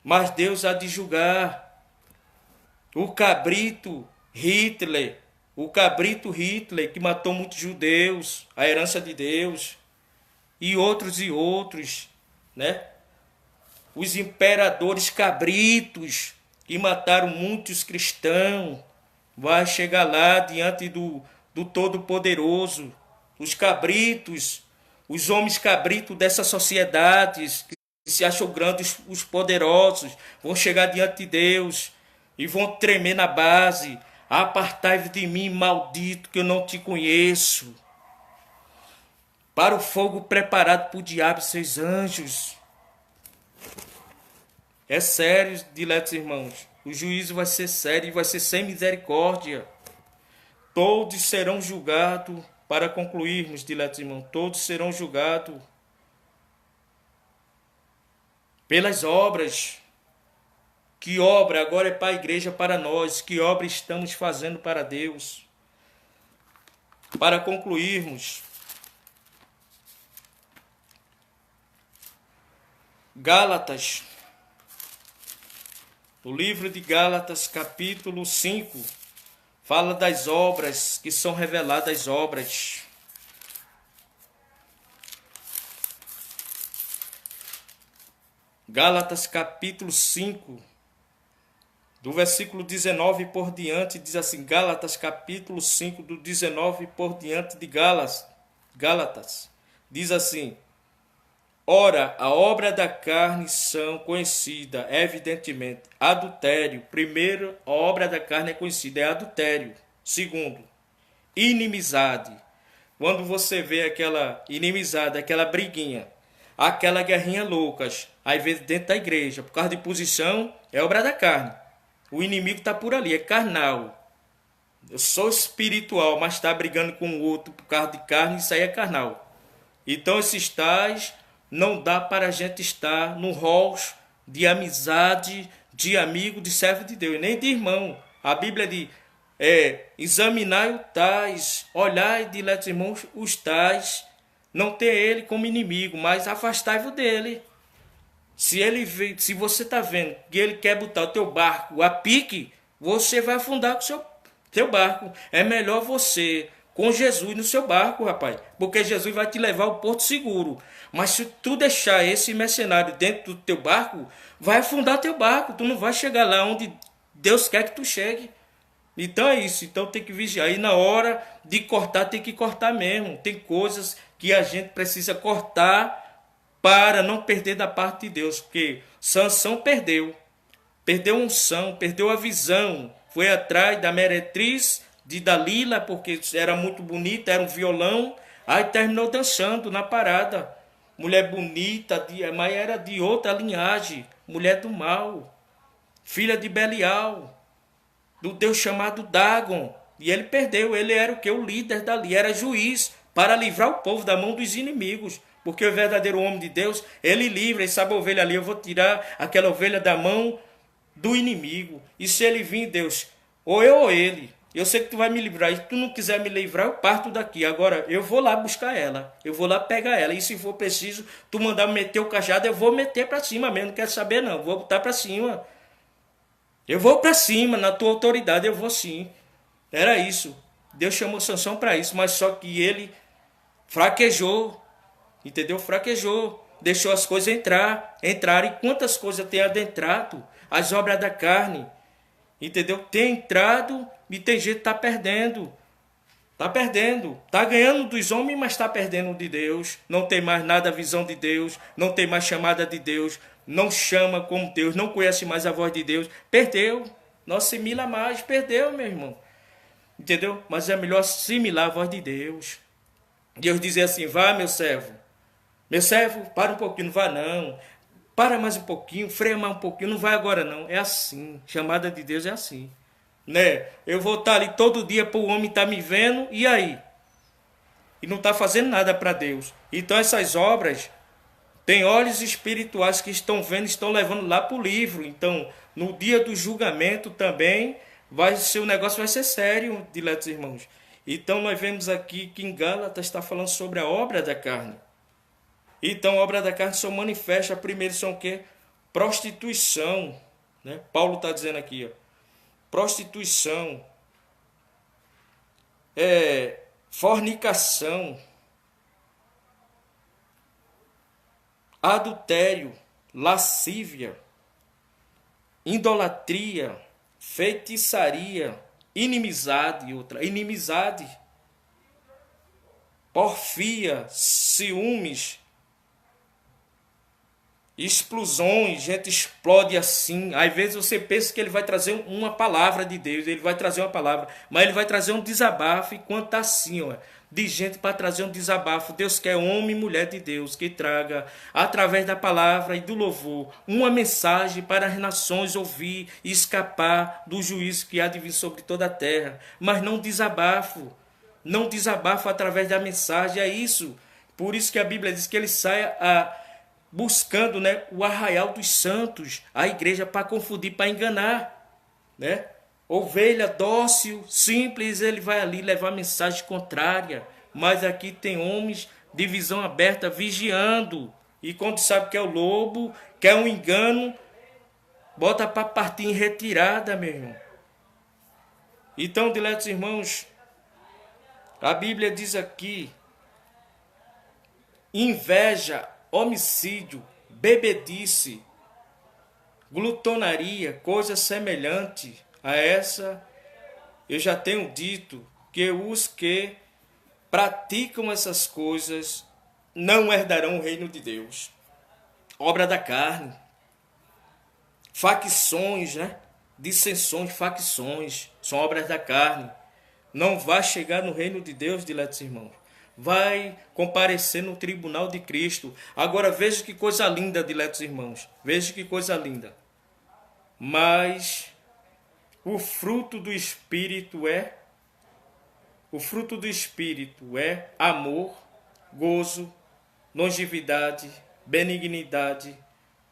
Mas Deus há de julgar. O cabrito Hitler que matou muitos judeus, a herança de Deus, e outros, né? Os imperadores cabritos que mataram muitos cristãos, vai chegar lá diante do Todo-Poderoso. Os cabritos, os homens cabritos dessa sociedade, que se acham grandes, os poderosos, vão chegar diante de Deus e vão tremer na base. Apartai-vos de mim, maldito, que eu não te conheço. Para o fogo preparado por diabo e seus anjos. É sério, diletos irmãos. O juízo vai ser sério e vai ser sem misericórdia. Todos serão julgados, para concluirmos, diletos irmãos, todos serão julgados pelas obras. Que obra agora é para a igreja, para nós? Que obra estamos fazendo para Deus? Para concluirmos, Gálatas, o livro de Gálatas, capítulo 5, fala das obras, que são reveladas obras. Gálatas, capítulo 5, do versículo 19 por diante, diz assim, Gálatas capítulo 5, do 19 por diante de Gálatas, diz assim, ora, a obra da carne são conhecida, evidentemente, adultério. Primeiro, a obra da carne é conhecida, é adultério. Segundo, inimizade. Quando você vê aquela inimizade, aquela briguinha, aquela guerrinha loucas, às vezes dentro da igreja, por causa de posição, é obra da carne. O inimigo está por ali, é carnal. Eu sou espiritual, mas está brigando com o outro por causa de carne, isso aí é carnal. Então esses tais não dá para a gente estar no rol de amizade, de amigo, de servo de Deus, nem de irmão. A Bíblia diz, examinai os tais, olhai, diletos irmãos, os tais, não ter ele como inimigo, mas afastai-vos dele. Se você está vendo que ele quer botar o teu barco a pique, você vai afundar com o teu barco. É melhor você com Jesus no seu barco, rapaz, porque Jesus vai te levar ao porto seguro. Mas se tu deixar esse mercenário dentro do teu barco, vai afundar teu barco. Tu não vai chegar lá onde Deus quer que tu chegue. Então é isso. Então tem que vigiar. E na hora de cortar, tem que cortar mesmo. Tem coisas que a gente precisa cortar para não perder da parte de Deus, porque Sansão perdeu a unção, perdeu a visão, foi atrás da meretriz de Dalila, porque era muito bonita, era um violão, aí terminou dançando na parada. Mulher bonita, mas era de outra linhagem, mulher do mal, filha de Belial, do Deus chamado Dagon, e ele perdeu. Ele era o que? O líder dali, era juiz, para livrar o povo da mão dos inimigos. Porque o verdadeiro homem de Deus, ele livra, ele sabe a ovelha ali, eu vou tirar aquela ovelha da mão do inimigo. E se ele vir, Deus, ou eu ou ele, eu sei que tu vai me livrar. E se tu não quiser me livrar, eu parto daqui. Agora, eu vou lá buscar ela, eu vou lá pegar ela. E se for preciso, tu mandar meter o cajado, eu vou meter para cima mesmo, não quero saber não, vou botar para cima. Eu vou para cima, na tua autoridade eu vou sim. Era isso. Deus chamou Sansão para isso, mas só que ele fraquejou. Entendeu? Fraquejou, deixou as coisas entrarem. E quantas coisas tem adentrado? As obras da carne, entendeu? Tem entrado e tem gente que está perdendo. Está ganhando dos homens, mas está perdendo de Deus. Não tem mais nada a visão de Deus, não tem mais chamada de Deus, não chama como Deus, não conhece mais a voz de Deus. Perdeu, não assimila mais, perdeu, meu irmão. Entendeu? Mas é melhor assimilar a voz de Deus. Deus dizer assim, vá, meu servo, para um pouquinho, não vá não. Para mais um pouquinho, freia mais um pouquinho, não vai agora não. É assim, chamada de Deus é assim. Né? Eu vou estar ali todo dia para o homem estar me vendo, e aí? E não está fazendo nada para Deus. Então essas obras, tem olhos espirituais que estão vendo, estão levando lá para o livro. Então, no dia do julgamento também, o negócio vai ser sério, diletos irmãos. Então nós vemos aqui que em Gálatas está falando sobre a obra da carne. Então, a obra da carne só manifesta, primeiro são o quê? Prostituição. Né? Paulo está dizendo aqui, ó, prostituição, fornicação, adultério, lascívia, idolatria, feitiçaria, inimizade, porfia, ciúmes, explosões, gente explode assim. Às vezes você pensa que ele vai trazer uma palavra de Deus, ele vai trazer uma palavra, mas ele vai trazer um desabafo, enquanto está assim, ó, de gente para trazer um desabafo. Deus quer homem e mulher de Deus que traga, através da palavra e do louvor, uma mensagem para as nações ouvir e escapar do juízo que há de vir sobre toda a terra. Mas não desabafo, não desabafo através da mensagem, é isso. Por isso que a Bíblia diz que ele saia buscando, né, o arraial dos santos, a igreja, para confundir, para enganar, né? Ovelha dócil, simples, ele vai ali levar mensagem contrária. Mas aqui tem homens de visão aberta vigiando. E quando sabe que é o lobo, que é um engano, bota para partir em retirada, meu irmão. Então, diletos irmãos, a Bíblia diz aqui, inveja, homicídio, bebedice, glutonaria, coisa semelhante a essa, eu já tenho dito que os que praticam essas coisas não herdarão o reino de Deus. Obra da carne, facções, né? Dissensões, facções, são obras da carne. Não vai chegar no reino de Deus, diletos irmãos. vai comparecer no tribunal de Cristo. Agora veja que coisa linda, diletos irmãos. Veja que coisa linda. Mas o fruto do Espírito é amor, gozo, longevidade, benignidade,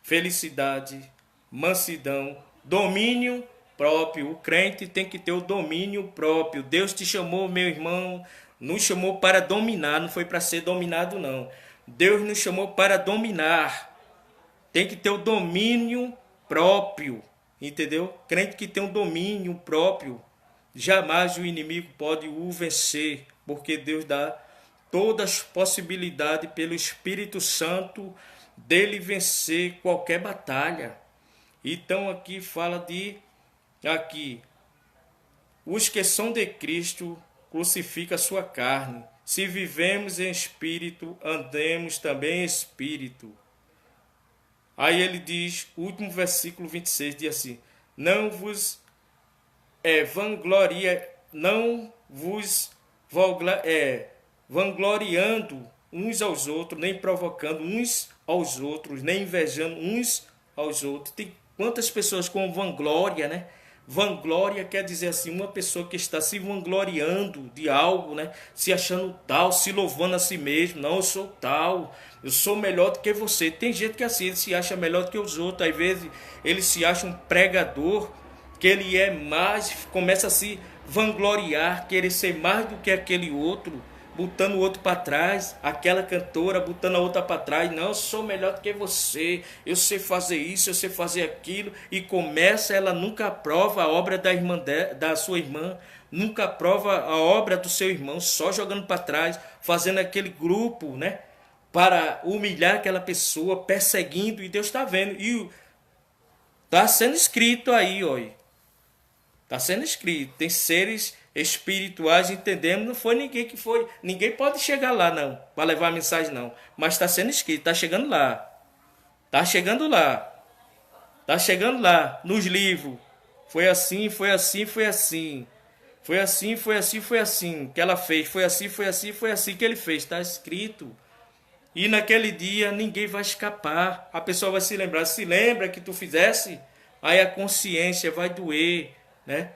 felicidade, mansidão, domínio próprio. O crente tem que ter o domínio próprio. Deus te chamou, meu irmão, nos chamou para dominar, não foi para ser dominado, não. Deus nos chamou para dominar. Tem que ter o domínio próprio, entendeu? Crente que tem um domínio próprio, jamais o inimigo pode o vencer, porque Deus dá todas as possibilidades pelo Espírito Santo dele vencer qualquer batalha. Então aqui fala os que são de Cristo crucificam a sua carne. Se vivemos em espírito, andemos também em espírito. Aí ele diz, o último versículo 26 diz assim: não vos vangloriando uns aos outros, nem provocando uns aos outros, nem invejando uns aos outros. Tem quantas pessoas com vanglória, né? Vanglória quer dizer assim, uma pessoa que está se vangloriando de algo, né? Se achando tal, se louvando a si mesmo. Não, eu sou tal, eu sou melhor do que você. Tem gente que é assim, ele se acha melhor do que os outros. Às vezes ele se acha um pregador, que ele é mais, começa a se vangloriar, querer ser mais do que aquele outro, botando o outro para trás, aquela cantora botando a outra para trás. Não, eu sou melhor do que você, eu sei fazer isso, eu sei fazer aquilo, e começa, ela nunca aprova a obra da sua irmã, nunca aprova a obra do seu irmão, só jogando para trás, fazendo aquele grupo, né, para humilhar aquela pessoa, perseguindo, e Deus está vendo, e está sendo escrito aí, olha. Está sendo escrito, tem seres espirituais, entendemos, não foi ninguém que foi, ninguém pode chegar lá não, para levar a mensagem não, mas está sendo escrito, está chegando lá, está chegando lá, está chegando lá, nos livros, foi assim, foi assim, foi assim, foi assim, foi assim, foi assim, que ela fez, foi assim, foi assim, foi assim que ele fez, está escrito. E naquele dia ninguém vai escapar, a pessoa vai se lembrar, se lembra que tu fizesse, aí a consciência vai doer, né?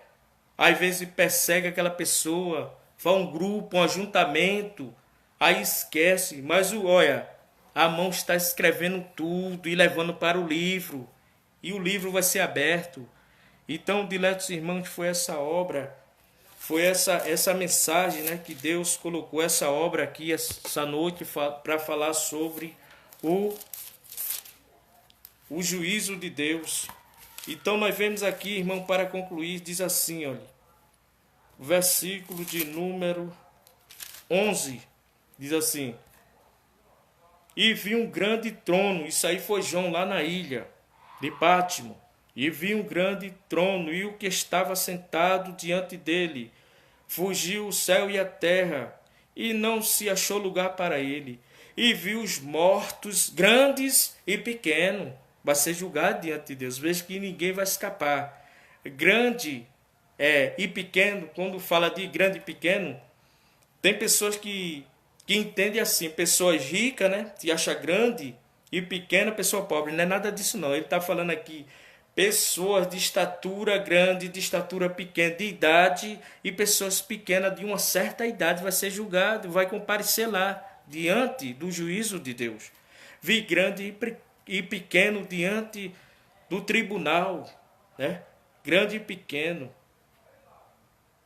Às vezes persegue aquela pessoa, faz um grupo, um ajuntamento, aí esquece, mas olha, a mão está escrevendo tudo e levando para o livro, e o livro vai ser aberto. Então, diletos irmãos, foi essa obra, foi essa mensagem, né, que Deus colocou essa obra aqui essa noite para falar sobre o juízo de Deus. Então nós vemos aqui, irmão, para concluir, diz assim, olha, o versículo de número 11, diz assim: e vi um grande trono, isso aí foi João lá na ilha de Pátimo, e vi um grande trono, e o que estava sentado diante dele, fugiu o céu e a terra, e não se achou lugar para ele, e vi os mortos, grandes e pequenos, vai ser julgado diante de Deus. Veja que ninguém vai escapar. Grande e pequeno, quando fala de grande e pequeno, tem pessoas que entendem assim, pessoas ricas, né, se acha grande, e pequena, pessoa pobre. Não é nada disso não. Ele está falando aqui, pessoas de estatura grande, de estatura pequena, de idade, e pessoas pequenas de uma certa idade vai ser julgado, vai comparecer lá, diante do juízo de Deus. Vi grande e pequeno diante do tribunal, né? Grande e pequeno,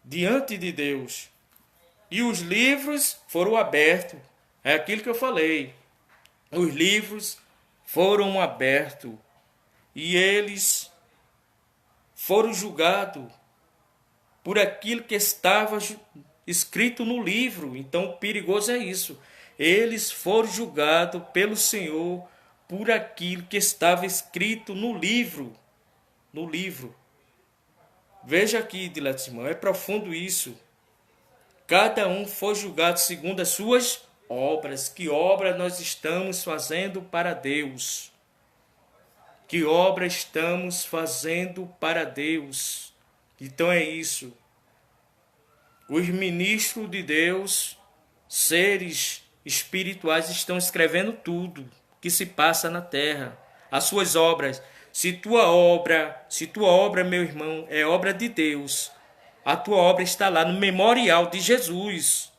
diante de Deus. E os livros foram abertos. É aquilo que eu falei. Os livros foram abertos. E eles foram julgados por aquilo que estava escrito no livro. Então, perigoso é isso. Eles foram julgados pelo Senhor por aquilo que estava escrito no livro. No livro. Veja aqui, diletos irmãos, é profundo isso. Cada um foi julgado segundo as suas obras. Que obra nós estamos fazendo para Deus? Que obra estamos fazendo para Deus? Então é isso. Os ministros de Deus seres espirituais estão escrevendo tudo que se passa na terra, as suas obras. Se tua obra, meu irmão, é obra de Deus, a tua obra está lá no memorial de Jesus.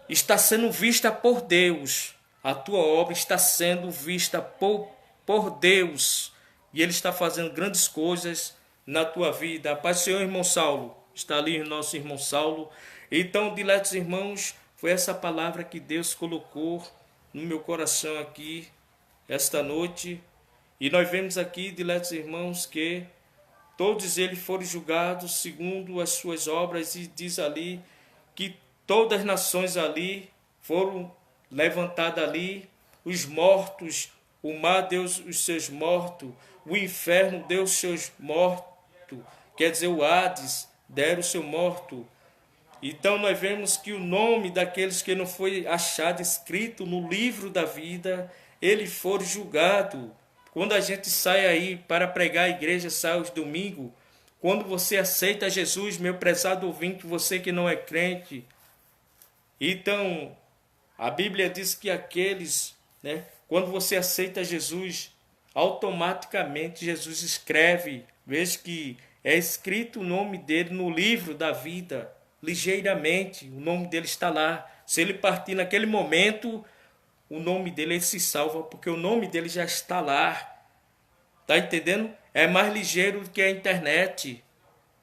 Está sendo vista por Deus. A tua obra está sendo vista por Deus. E Ele está fazendo grandes coisas na tua vida. A paz do Senhor, irmão Saulo. Está ali o nosso irmão Saulo. Então, diletos irmãos, foi essa palavra que Deus colocou no meu coração aqui, esta noite. E nós vemos aqui, diletos irmãos, que todos eles foram julgados segundo as suas obras. E diz ali que todas as nações ali foram levantadas ali, os mortos, o mar deu os seus mortos, o inferno deu os seus mortos, quer dizer, o Hades deram o seu morto. Então nós vemos que o nome daqueles que não foi achado escrito no livro da vida, eles foram julgados. Quando a gente sai aí para pregar a igreja, sai aos domingos, quando você aceita Jesus, meu prezado ouvinte, você que não é crente, então, a Bíblia diz que aqueles, quando você aceita Jesus, automaticamente Jesus escreve, veja que é escrito o nome dele no livro da vida, ligeiramente, o nome dele está lá. Se ele partir naquele momento, o nome dele ele se salva, porque o nome dele já está lá. Está entendendo? É mais ligeiro do que a internet.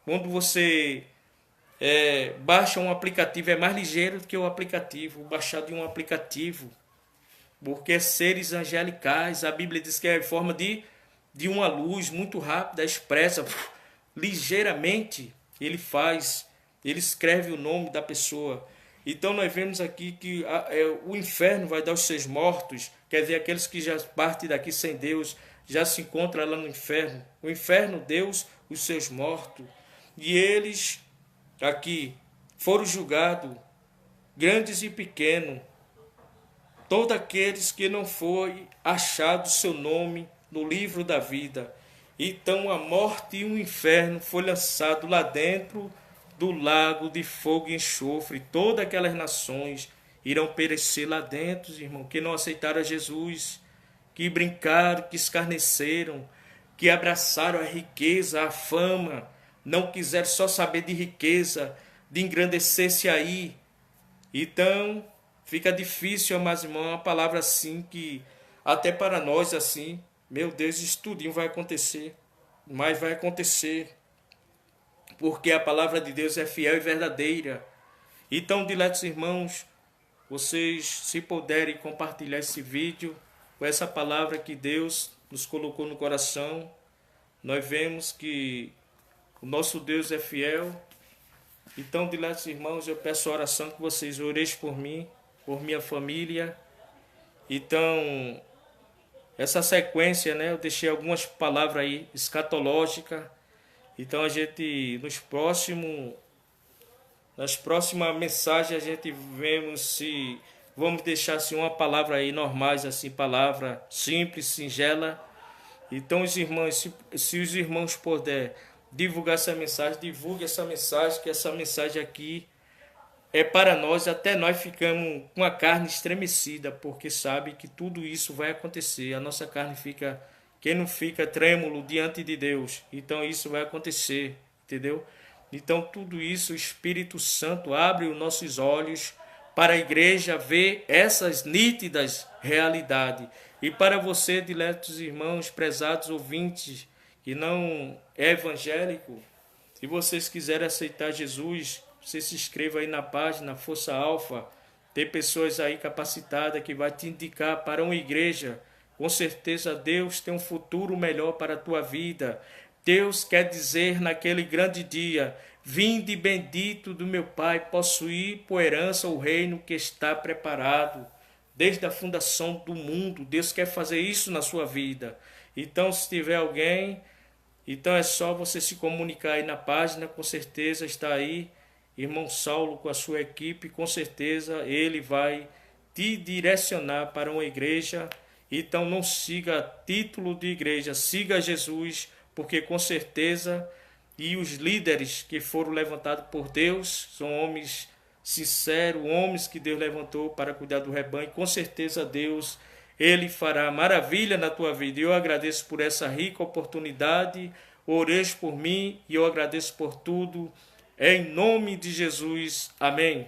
Quando você baixa um aplicativo, é mais ligeiro do que o aplicativo, baixar de um aplicativo, porque seres angelicais, a Bíblia diz que é em forma de uma luz muito rápida, expressa, ligeiramente, ele escreve o nome da pessoa. Então nós vemos aqui que o inferno vai dar os seus mortos, quer dizer, aqueles que já partem daqui sem Deus, já se encontram lá no inferno. O inferno deu os seus mortos, e eles aqui foram julgados, grandes e pequenos, todos aqueles que não foi achado seu nome no livro da vida. Então a morte e o inferno foi lançado lá dentro do lago de fogo e enxofre. Todas aquelas nações irão perecer lá dentro, irmão, que não aceitaram a Jesus, que brincaram, que escarneceram, que abraçaram a riqueza, a fama, não quiseram só saber de riqueza, de engrandecer-se aí. Então, fica difícil, amados irmãos, uma palavra assim que, até para nós assim, meu Deus, isso tudinho vai acontecer, mas vai acontecer, porque a palavra de Deus é fiel e verdadeira. Então, diletos irmãos, vocês, se puderem compartilhar esse vídeo com essa palavra que Deus nos colocou no coração, nós vemos que o nosso Deus é fiel. Então, diletos irmãos, eu peço a oração que vocês orem por mim, por minha família. Então, essa sequência, eu deixei algumas palavras aí escatológicas. Então, a gente, nas próximas mensagens, a gente vemos se vamos deixar assim, uma palavra aí normais, assim, palavra simples, singela. Então, os irmãos, se os irmãos puderem divulgar essa mensagem, divulgue essa mensagem, que essa mensagem aqui é para nós, até nós ficamos com a carne estremecida, porque sabe que tudo isso vai acontecer. A nossa carne fica, quem não fica trêmulo diante de Deus, então isso vai acontecer, entendeu? Então tudo isso, o Espírito Santo abre os nossos olhos para a igreja ver essas nítidas realidades. E para você, diletos irmãos, prezados ouvintes, que não é evangélico, se vocês quiserem aceitar Jesus, você se inscreva aí na página Força Alfa. Tem pessoas aí capacitadas que vai te indicar para uma igreja. Com certeza Deus tem um futuro melhor para a tua vida. Deus quer dizer naquele grande dia: vinde bendito do meu Pai, possuir por herança o reino que está preparado desde a fundação do mundo. Deus quer fazer isso na sua vida. Então, se tiver alguém, então é só você se comunicar aí na página, com certeza está aí irmão Saulo com a sua equipe, com certeza ele vai te direcionar para uma igreja. Então não siga título de igreja, siga Jesus, porque com certeza, e os líderes que foram levantados por Deus são homens sincero, homens que Deus levantou para cuidar do rebanho. Com certeza Deus, Ele fará maravilha na tua vida. E eu agradeço por essa rica oportunidade. Oreis por mim e eu agradeço por tudo. Em nome de Jesus. Amém.